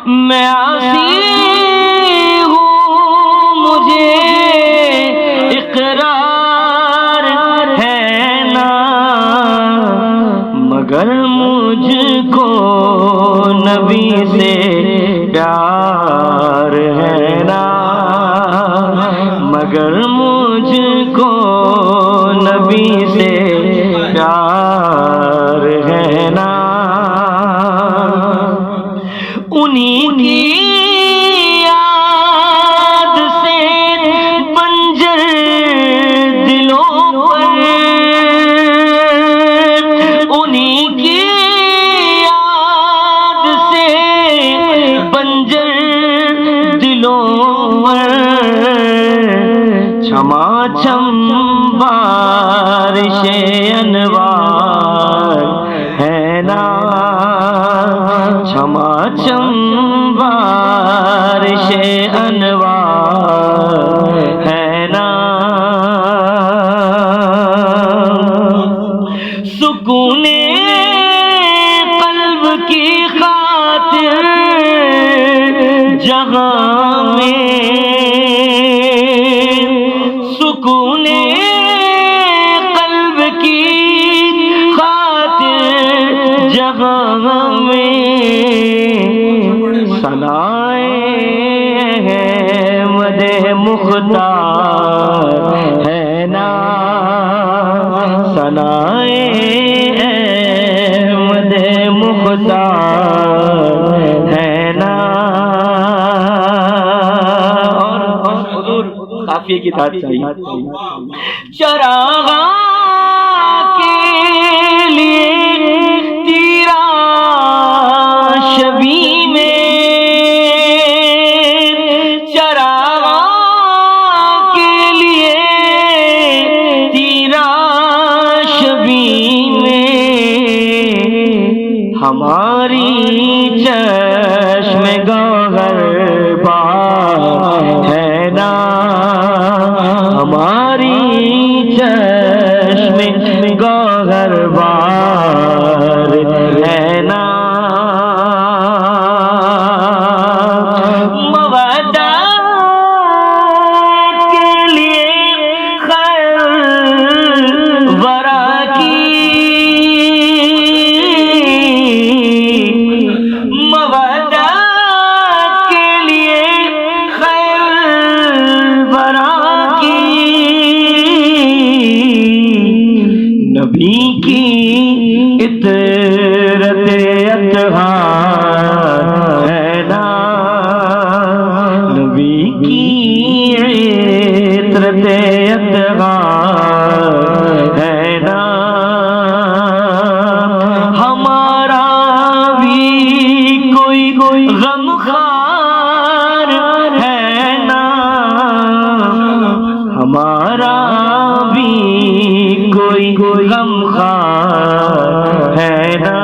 میں عاصی ہوں مجھے اقرار ہے نا، مگر مجھ کو نبی سے پیار ہے نا، مگر مجھ کو نبی سے پیار ہے نا، انہیں کی یاد سے بنجر دلوں پر، انہیں کی یاد سے بنجر دلوں پر چھما چھم بارش انوار ہے نا، چھما چھم بارش انوار ہے نا، سکون قلب کی خاطر جہاں میں، سکون قلب کی خاطر جہاں میں، ثنائے احمد مختار ہے نا، ثنائے احمد مختار ہے نا، اور حضور قافیے کی داد چاہیے، چراغاں کے لیے تیرا شبی میں، چراغاں کے لیے تیرا شبی میں، ہماری چشم گوہر بار ہے نا، ہماری چشم گوہر بار ہے نا، مودت کے لیے خیر ورا کی، مودت کے لیے خیر ورا کی، نبی کی عطرت اطہار ہے نا، نبی کی عطرت اطہار ہے نا، ہمارا بھی کوئی غمخوار ہے نا، ہمارا بھی کوئی غمخوار ہے نا،